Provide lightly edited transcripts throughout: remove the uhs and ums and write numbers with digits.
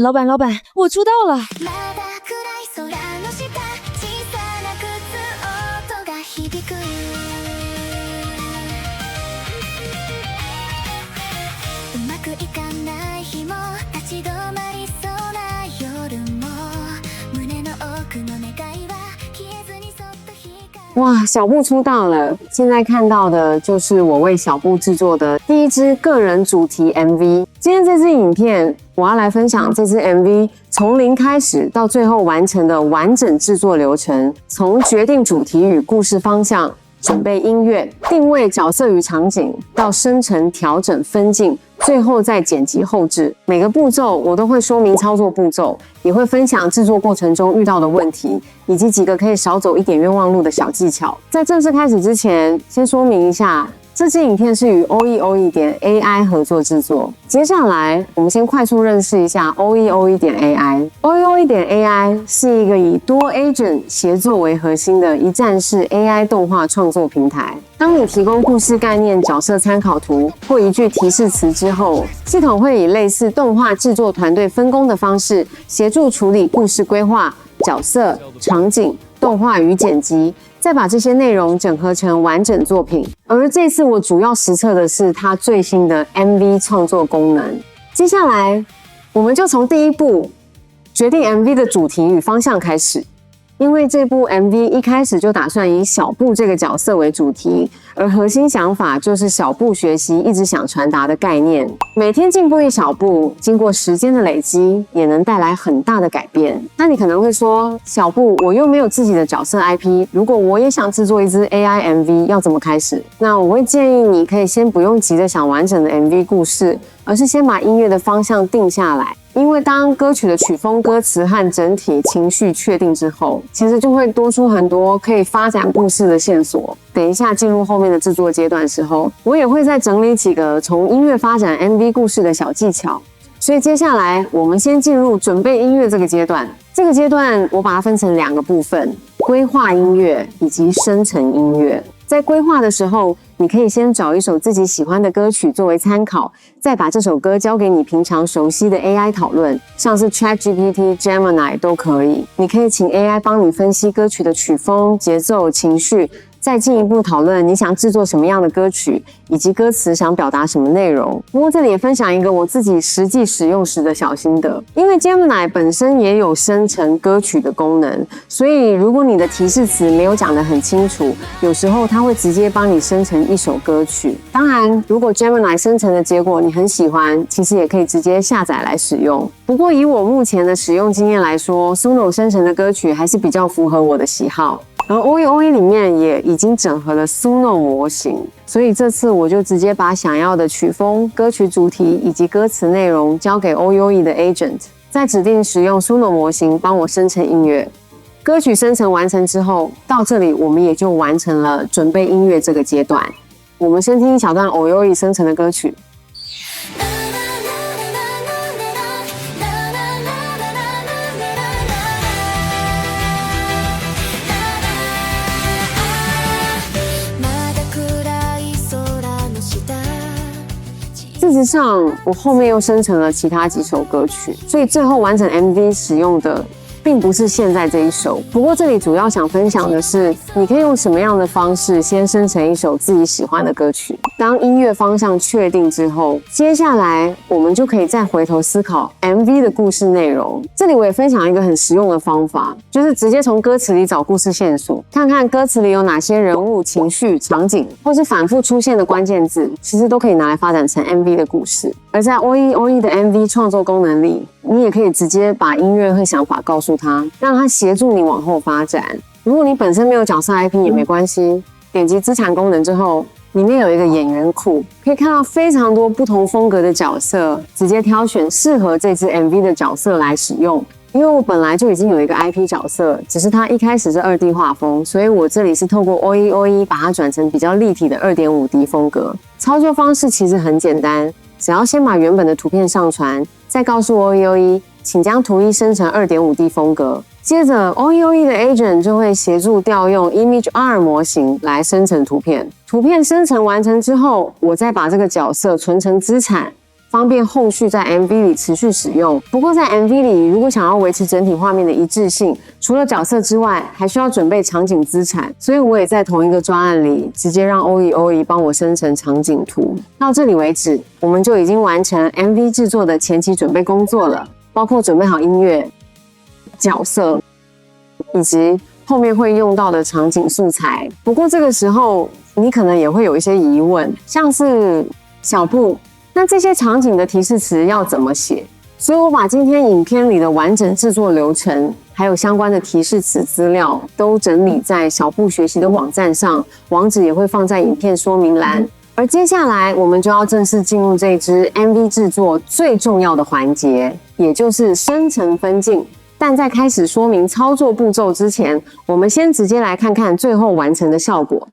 老板，我出道了。哇，小布出道了！现在看到的就是我為小布制作的第一支個人主題 MV。今天這支影片，我要來分享這支 MV 從零開始到最後完成的完整制作流程，從決定主題與故事方向，準備音樂，定位角色與場景，到生成、調整、分鏡，最後再剪輯後製。每個步驟我都會說明操作步驟，也會分享制作過程中遇到的問題，以及幾個可以少走一點冤枉路的小技巧。在正式開始之前，先說明一下，這支影片是與 oeoe.ai 合作制作。接下來，我們先快速認識一下 oeoe.ai。oeoe.ai 是一個以多 agent 協作為核心的一站式 AI 動畫創作平台。當你提供故事概念、角色參考圖或一句提示詞之後，系統會以類似動畫制作團隊分工的方式，協助處理故事規劃、角色、場景、動畫與剪輯，再把這些內容整合成完整作品。而這次我主要實測的是它最新的 MV 創作功能。接下來，我們就從第一步決定 MV 的主題與方向開始。因為這部 MV 一開始就打算以小布這個角色為主題，而核心想法就是小布學習一直想傳達的概念。每天進步一小步，經過時間的累積，也能帶來很大的改變。那你可能會說，小布，我又沒有自己的角色 IP， 如果我也想制作一支 AI MV， 要怎麼開始？那我會建議你可以先不用急着想完整的 MV 故事，而是先把音樂的方向定下來。因為當歌曲的曲風、歌詞和整體情緒確定之後，其實就會多出很多可以發展故事的線索。等一下進入後面的制作階段的時候，我也會再整理幾個從音樂發展 MV 故事的小技巧。所以接下來我們先進入準備音樂這個階段。這個階段我把它分成兩個部分：規劃音樂以及生成音樂。在規劃的時候，你可以先找一首自己喜歡的歌曲作為參考，再把這首歌交給你平常熟悉的 AI 討論，像是 ChatGPT、Gemini 都可以。你可以請 AI 幫你分析歌曲的曲風、節奏、情緒，再進一步討論你想制作什麼樣的歌曲，以及歌詞想表達什麼內容。不過這裡也分享一個我自己實際使用時的小心得，因為 Gemini 本身也有生成歌曲的功能，所以如果你的提示詞沒有講得很清楚，有時候它會直接幫你生成一首歌曲。當然，如果 Gemini 生成的結果你很喜歡，其實也可以直接下載來使用。不過以我目前的使用經驗來說， Suno 生成的歌曲還是比較符合我的喜好。而 oeoe 裡面也已經整合了 Suno 模型，所以這次我就直接把想要的曲風、歌曲主題以及歌詞內容交給 oeoe 的 agent， 再指定使用 Suno 模型幫我生成音樂。歌曲生成完成之後，到這裡我們也就完成了準備音樂這個階段。我們先聽一小段 oeoe 生成的歌曲。事實上，我後面又生成了其他幾首歌曲，所以最後完成 MV 使用的並不是現在這一首。不過這裡主要想分享的是，你可以用什麼樣的方式先生成一首自己喜歡的歌曲。當音樂方向確定之後，接下來我們就可以再回頭思考 MV 的故事內容。這裡我也分享一個很實用的方法，就是直接從歌詞裡找故事線索，看看歌詞裡有哪些人物、情緒、場景，或是反覆出現的關鍵字，其實都可以拿來發展成 MV 的故事。而在 oeoe 的 MV 創作功能裡，你也可以直接把音樂和想法告訴他，讓他協助你往後發展。如果你本身沒有角色 IP 也沒關係，點擊資產功能之後，裡面有一個演員庫，可以看到非常多不同風格的角色，直接挑選適合這支 MV 的角色來使用。因為我本來就已經有一個 IP 角色，只是它一開始是 2D 畫風，所以我這裡是透過 oeoe 把它轉成比較立體的 2.5D 風格。操作方式其實很簡單，只要先把原本的圖片上傳，再告訴 oeoe 請將圖一生成 2.5D 風格。接着 oeoe 的 agent 就會協助調用 ImageR 模型來生成圖片。圖片生成完成之後，我再把這個角色存成資產，方便後續在 MV 裡持續使用。不過在 MV 裡，如果想要維持整體畫面的一致性，除了角色之外，還需要準備場景資產，所以我也在同一個專案裡直接讓 OE 幫我生成場景圖。到這裡為止，我們就已經完成 MV 製作的前期準備工作了，包括準備好音樂、角色以及後面會用到的場景素材。不過這個時候你可能也會有一些疑問，像是小布，那這些場景的提示詞要怎麼寫？所以我把今天影片裡的完整製作流程還有相關的提示詞資料都整理在小布學習的網站上，網址也會放在影片說明欄。而接下來我們就要正式進入這支 MV 製作最重要的環節，也就是生成分鏡。但在開始說明操作步驟之前，我們先直接來看看最後完成的效果。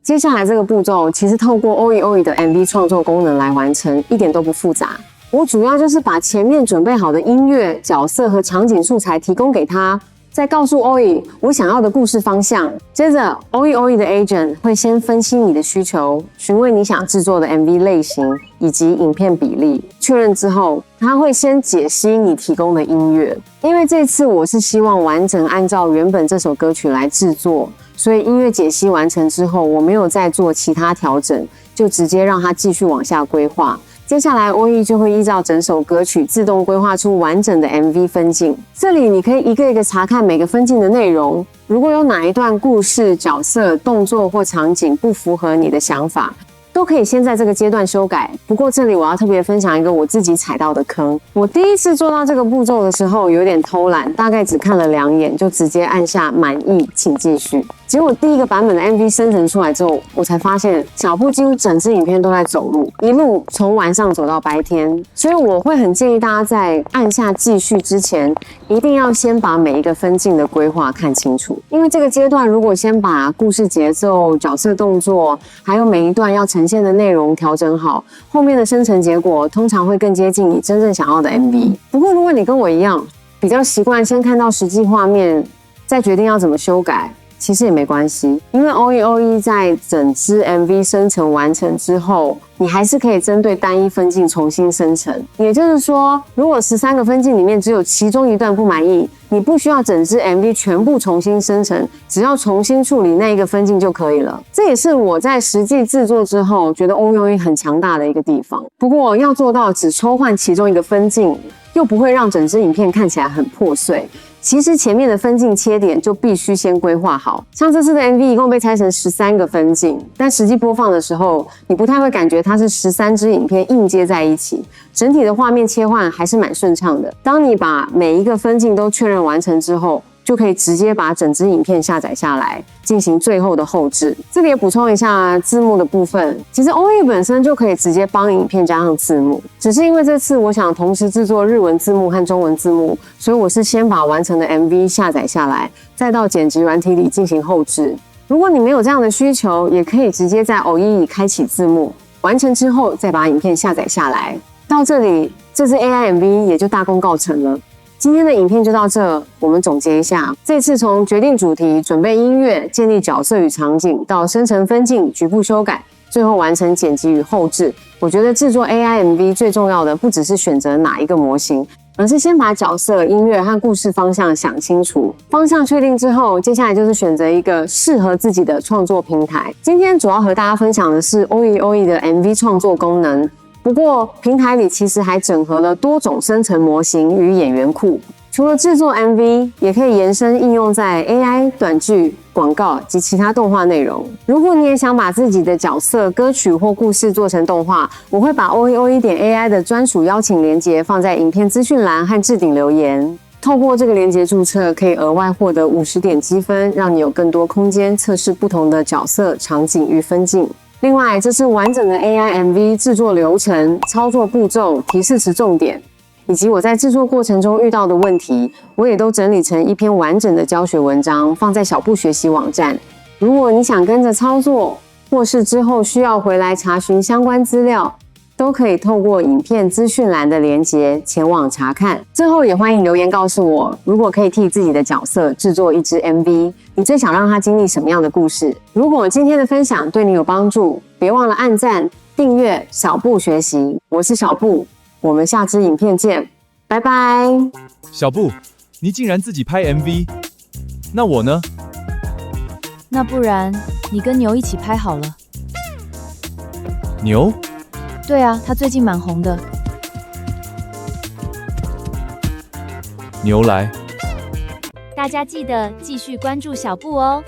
接下來這個步驟其實透過 OE 的 MV 創作功能來完成，一點都不複雜。我主要就是把前面準備好的音樂、角色和場景素材提供給他，再告訴 OE 我想要的故事方向。接着 OE 的 agent 會先分析你的需求，詢問你想制作的 MV 類型以及影片比例。確認之後，他會先解析你提供的音樂。因為這次我是希望完整按照原本這首歌曲來制作，所以音樂解析完成之後，我沒有再做其他調整，就直接讓它繼續往下規劃。接下來 OE 就會依照整首歌曲自動規劃出完整的 MV 分鏡。這裡你可以一個一個查看每個分鏡的內容，如果有哪一段故事、角色、動作或場景不符合你的想法，都可以先在這個階段修改。不過這裡我要特別分享一個我自己踩到的坑。我第一次做到這個步驟的時候有點偷懶，大概只看了2眼就直接按下滿意請繼續。結果第一個版本的 MV 生成出來之後，我才發現小布幾乎整支影片都在走路，一路從晚上走到白天。所以我會很建議大家在按下繼續之前，一定要先把每一個分鏡的規劃看清楚。因為這個階段如果先把故事節奏、角色動作，還有每一段要呈現的內容調整好，後面的生成結果通常會更接近你真正想要的 MV。不過如果你跟我一樣，比較習慣先看到實際畫面，再決定要怎麼修改，其實也沒關係，因為 OE 在整支 MV 生成完成之後，你還是可以針對單一分鏡重新生成。也就是說，如果13個分鏡裡面只有其中一段不滿意，你不需要整支 MV 全部重新生成，只要重新處理那一個分鏡就可以了。這也是我在實際制作之後覺得 OE 很強大的一個地方。不過要做到只抽換其中一個分鏡，又不會讓整支影片看起來很破碎，其實前面的分鏡切點就必須先規劃好。像這次的 MV 一共被拆成13個分鏡，但實際播放的時候，你不太會感覺它是13支影片硬接在一起，整體的畫面切換還是蠻順暢的。當你把每一個分鏡都確認完成之後，就可以直接把整支影片下載下來，進行最後的後製。這裡也補充一下字幕的部分，其實 OE 本身就可以直接幫影片加上字幕，只是因為這次我想同時制作日文字幕和中文字幕，所以我是先把完成的 MV 下載下來，再到剪輯軟體裡進行後製。如果你沒有這樣的需求，也可以直接在 OE 裡開啟字幕，完成之後再把影片下載下來。到這裡，這支 AI MV 也就大功告成了。今天的影片就到這，我們總結一下，這次從決定主題、準備音樂、建立角色與場景，到生成分鏡、局部修改，最後完成剪輯與後製。我覺得製作 AI MV 最重要的不只是選擇哪一個模型，而是先把角色、音樂和故事方向想清楚。方向確定之後，接下來就是選擇一個適合自己的創作平台。今天主要和大家分享的是 OE 的 MV 創作功能。不過，平台裡其實還整合了多種生成模型與演員庫。除了製作 MV， 也可以延伸應用在 AI 短劇、廣告及其他動畫內容。如果你也想把自己的角色、歌曲或故事做成動畫，我會把 OE.AI 的專屬邀請連結放在影片資訊欄和置頂留言。透過這個連結註冊，可以額外獲得50點積分，讓你有更多空間測試不同的角色、場景與分鏡。另外，這是完整的 AI MV 製作流程、操作步驟、提示詞重點，以及我在製作過程中遇到的問題，我也都整理成一篇完整的教學文章，放在小步學習網站。如果你想跟着操作，或是之後需要回來查詢相關資料，都可以透過影片資訊欄的連結前往查看。最後也歡迎留言告訴我，如果可以替自己的角色製作一支 MV， 你最想讓他經歷什麼樣的故事？如果今天的分享對你有幫助，別忘了按讚、訂閱小步學習。我是小步，我們下支影片見，拜拜。小步，你竟然自己拍 MV， 那我呢？那不然你跟牛一起拍好了。牛？对啊，他最近蠻紅的。牛來。大家記得繼續關注小步哦。